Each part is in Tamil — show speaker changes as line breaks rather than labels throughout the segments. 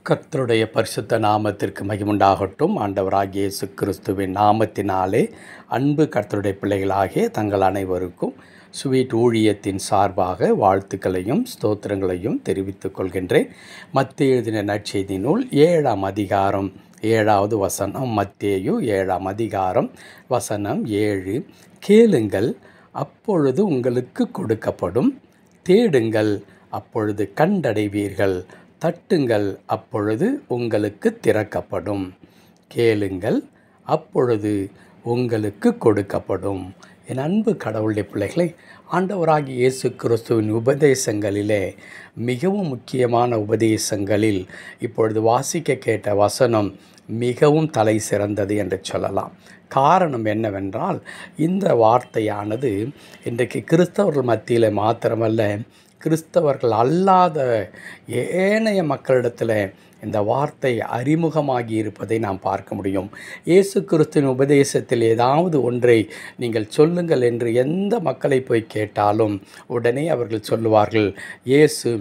கர்த்தருடைய பரிசுத்த நாமத்திற்கு மகிமுண்டாகட்டும். ஆண்டவராகிய இயேசு கிறிஸ்துவின் நாமத்தினாலே அன்பு கர்த்தருடைய பிள்ளைகளாகிய தங்கள் அனைவருக்கும் ஸ்வீட் ஊழியத்தின் சார்பாக வாழ்த்துக்களையும் ஸ்தோத்திரங்களையும் தெரிவித்துக் கொள்கின்றேன். மத்தேயு எழுதின நற்செய்தி நூல் 7ஆம் அதிகாரம் 7வது வசனம். மத்தேயு 7ஆம் அதிகாரம் வசனம் 7. கேளுங்கள், அப்பொழுது உங்களுக்கு கொடுக்கப்படும். தேடுங்கள், அப்பொழுது கண்டடைவீர்கள். தட்டுங்கள், அப்பொழுது உங்களுக்கு திறக்கப்படும். கேளுங்கள், அப்பொழுது உங்களுக்கு கொடுக்கப்படும். என் அன்பு கடவுளுடைய பிள்ளைகளை, ஆண்டவராகிய இயேசு கிறிஸ்துவின் உபதேசங்களிலே மிகவும் முக்கியமான உபதேசங்களில் இப்பொழுது வாசிக்க கேட்ட வசனம் மிகவும் தலை சிறந்தது என்று சொல்லலாம். காரணம் என்னவென்றால், இந்த வார்த்தையானது இன்றைக்கு கிறிஸ்தவர்கள் மத்தியில் மாத்திரமல்ல, கிறிஸ்தவர்கள் அல்லாத ஏனைய மக்களிடத்தில் இந்த வார்த்தை அறிமுகமாகி இருப்பதை நாம் பார்க்க முடியும். இயேசு கிறிஸ்துவின் உபதேசத்தில் ஏதாவது ஒன்றை நீங்கள் சொல்லுங்கள் என்று எந்த மக்களை போய் கேட்டாலும் உடனே அவர்கள் சொல்லுவார்கள், இயேசு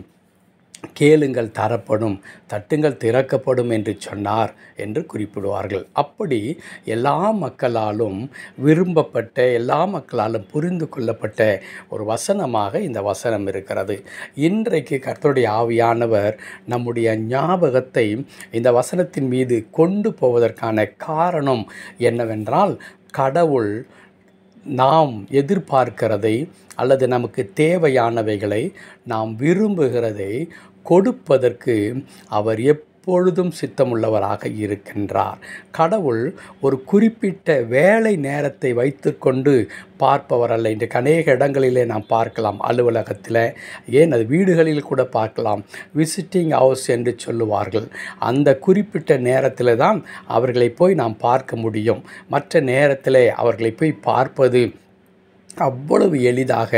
கேளுங்கள் தரப்படும், தட்டுங்கள் திறக்கப்படும் என்று சொன்னார் என்று குறிப்பிடுவார்கள். அப்படி எல்லா மக்களாலும் விரும்பப்பட்ட, எல்லா மக்களாலும் புரிந்து கொள்ளப்பட்ட ஒரு வசனமாக இந்த வசனம் இருக்கிறது. இன்றைக்கு கர்த்தருடைய ஆவியானவர் நம்முடைய ஞாபகத்தை இந்த வசனத்தின் மீது கொண்டு போவதற்கான காரணம் என்னவென்றால், கடவுள் நாம் எதிர்பார்க்கிறதை அல்லது நமக்கு தேவையானவைகளை, நாம் விரும்புகிறதை கொடுப்பதற்கு அவர் எப்பொழுதும் சித்தமுள்ளவராக இருக்கின்றார். கடவுள் ஒரு குறிப்பிட்ட வேலை நேரத்தை வைத்துக்கொண்டு பார்ப்பவர் அல்ல. இன்றைக்கு அநேக இடங்களிலே நாம் பார்க்கலாம், அலுவலகத்தில், ஏன் அது வீடுகளில் கூட பார்க்கலாம். விசிட்டிங் ஹவுஸ் என்று சொல்லுவார்கள். அந்த குறிப்பிட்ட நேரத்தில் தான் அவர்களை போய் நாம் பார்க்க முடியும். மற்ற நேரத்தில் அவர்களை போய் பார்ப்பது அவ்வளவு எளிதாக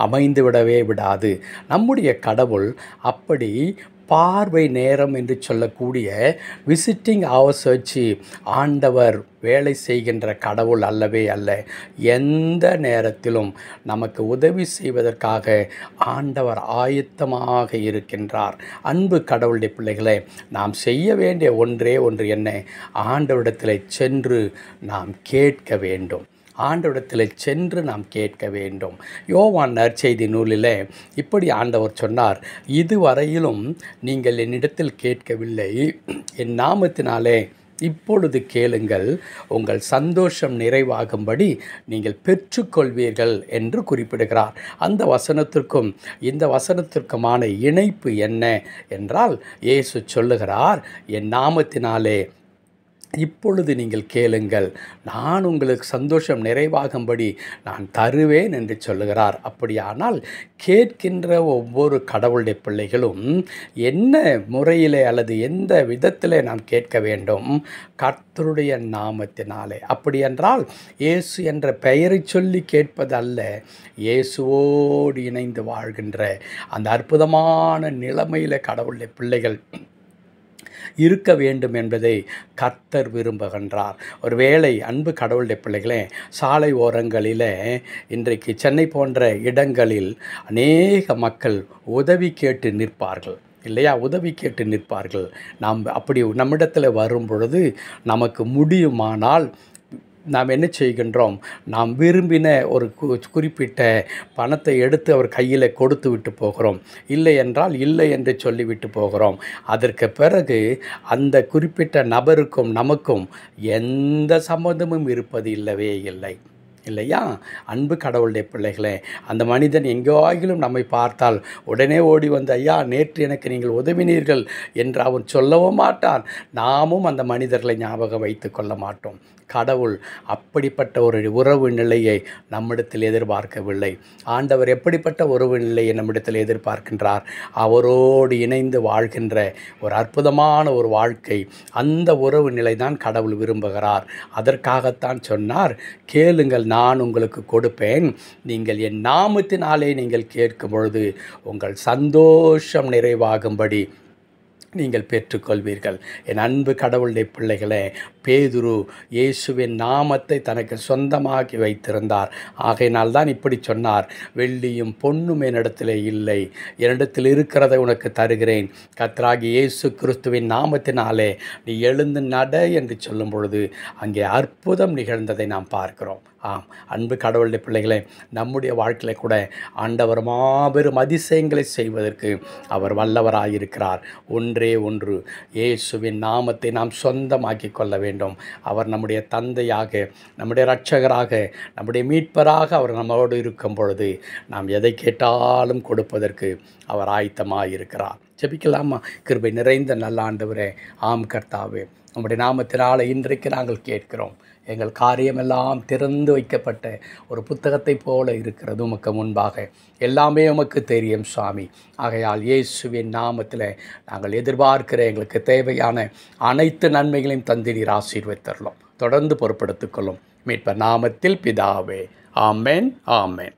அமைந்து விடவே விடாது. நம்முடைய கடவுள் அப்படி பார்வை நேரம் என்று சொல்லக்கூடிய விசிட்டிங் ஹவர்ஸ் வச்சு ஆண்டவர் வேலை செய்கின்ற கடவுள் அல்லவே அல்ல. எந்த நேரத்திலும் நமக்கு உதவி செய்வதற்காக ஆண்டவர் ஆயத்தமாக இருக்கின்றார். அன்பு கடவுளுடைய பிள்ளைகளை, நாம் செய்ய வேண்டிய ஒன்றே ஒன்று என்ன? ஆண்டவரிடத்தில் சென்று நாம் கேட்க வேண்டும். ஆண்டவரிடத்தில் சென்று நாம் கேட்க வேண்டும். யோவான் நற்செய்தி நூலில் இப்படி ஆண்டவர் சொன்னார், இதுவரையிலும் நீங்கள் என்னிடத்தில் கேட்கவில்லை, என் நாமத்தினாலே இப்பொழுது கேளுங்கள், உங்கள் சந்தோஷம் நிறைவாகும்படி நீங்கள் பெற்றுக்கொள்வீர்கள் என்று குறிப்பிடுகிறார். அந்த வசனத்திற்கும் இந்த வசனத்திற்குமான இணைப்பு என்ன என்றால், இயேசு சொல்லுகிறார், என் நாமத்தினாலே இப்பொழுது நீங்கள் கேளுங்கள், நான் உங்களுக்கு சந்தோஷம் நிறைவாகும்படி நான் தருவேன் என்று சொல்லுகிறார். அப்படியானால் கேட்கின்ற ஒவ்வொரு கடவுளுடைய பிள்ளைகளும் என்ன முறையிலே அல்லது எந்த விதத்தில் நாம் கேட்க வேண்டும்? கர்த்தருடைய நாமத்தினாலே. அப்படி என்றால் இயேசு என்ற பெயரை சொல்லி கேட்பது அல்ல, இயேசுவோடு இணைந்து வாழ்கின்ற அந்த அற்புதமான நிலைமையில் கடவுளுடைய பிள்ளைகள் இருக்க வேண்டும் என்பதை கர்த்தர் விரும்புகின்றார். ஒருவேளை அன்பு கடவுளுடைய பிள்ளைகளே, சாலை ஓரங்களில் இன்றைக்கு சென்னை போன்ற இடங்களில் அநேக மக்கள் உதவி கேட்டு நிற்பார்கள் இல்லையா? உதவி கேட்டு நிற்பார்கள். நாம் அப்படி நம்மிடத்தில் வரும் பொழுது நமக்கு முடியுமானால் நாம் என்ன செய்கின்றோம்? நாம் விரும்பின ஒரு குறிப்பிட்ட பணத்தை எடுத்து அவர் கையில் கொடுத்து விட்டு போகிறோம். இல்லை என்றால் இல்லை என்று சொல்லிவிட்டு போகிறோம். அதற்கு பிறகு அந்த குறிப்பிட்ட நபருக்கும் நமக்கும் எந்த சம்மந்தமும் இருப்பது இல்லவே இல்லை, இல்லையா? அன்பு கடவுளுடைய பிள்ளைகளே, அந்த மனிதன் எங்கேயாகிலும் நம்மை பார்த்தால் உடனே ஓடி வந்து, ஐயா நேற்று எனக்கு நீங்கள் உதவினீர்கள் என்று அவன் சொல்லவும் மாட்டான். நாமும் அந்த மனிதர்களை ஞாபகம் வைத்து கொள்ள மாட்டோம். கடவுள் அப்படிப்பட்ட ஒரு உறவு நிலையை நம்மிடத்தில் எதிர்பார்க்கவில்லை. ஆண்டவர் எப்படிப்பட்ட உறவு நிலையை நம்மிடத்தில் எதிர்பார்க்கின்றார்? அவரோடு இணைந்து வாழ்கின்ற ஒரு அற்புதமான ஒரு வாழ்க்கை. அந்த உறவு நிலை தான் கடவுள் விரும்புகிறார். அதற்காகத்தான் சொன்னார், கேளுங்கள், நான் உங்களுக்கு கொடுப்பேன், நீங்கள் என் நாமத்தினாலே நீங்கள் கேட்கும் பொழுது உங்கள் சந்தோஷம் நிறைவாகும்படி நீங்கள் பெற்றுக்கொள்வீர்கள். என் அன்பு கடவுளுடைய பிள்ளைகளே, பேதுரு இயேசுவின் நாமத்தை தனக்கு சொந்தமாக்கி வைத்திருந்தார். ஆகையினால் தான் இப்படி சொன்னார், வெள்ளியும் பொன்னும் என்னிடத்திலே இல்லை, என்னிடத்தில் இருக்கிறதை உனக்கு தருகிறேன், கர்த்தராகிய இயேசு கிறிஸ்துவின் நாமத்தினாலே நீ எழுந்து நட என்று சொல்லும் பொழுது அங்கே அற்புதம் நிகழ்ந்ததை நாம் பார்க்கிறோம். ஆம், அன்பு கடவுளுடைய பிள்ளைகளே, நம்முடைய வாழ்க்கையில் கூட ஆண்டவர் மாபெரும் அதிசயங்களை செய்வதற்கு அவர் வல்லவராயிருக்கிறார். ஒன்றே ஒன்று, இயேசுவின் நாமத்தை நாம் சொந்தமாக்கி கொள்ள வேண்டும். அவர் நம்முடைய தந்தையாக, நம்முடைய இரட்சகராக, நம்முடைய மீட்பராக அவர் நம்மோடு இருக்கும் பொழுது நாம் எதை கேட்டாலும் கொடுப்பதற்கு அவர் ஆயத்தமாயிருக்கிறார். ஜெபிக்கலாமா? கிருபை நிறைந்த நல்ல ஆண்டவரே, ஆம் கர்த்தாவே, நம்முடைய நாமத்தினால இன்றைக்கு நாங்கள் கேட்கிறோம். எங்கள் காரியமெல்லாம் திறந்து வைக்கப்பட்ட ஒரு புத்தகத்தை போல இருக்கிறது உமக்கு முன்பாக. எல்லாமே உமக்கு தெரியும் சுவாமி. ஆகையால் இயேசுவின் நாமத்தில் நாங்கள் எதிர்பார்க்கிற எங்களுக்கு தேவையான அனைத்து நன்மைகளையும் தந்திரீர் ஆசீர்வதித்தரலாம். தொடர்ந்து பொறுப்படுத்திக் கொள்ளும் மீட்பர் நாமத்தில் பிதாவே. ஆமென், ஆமென்.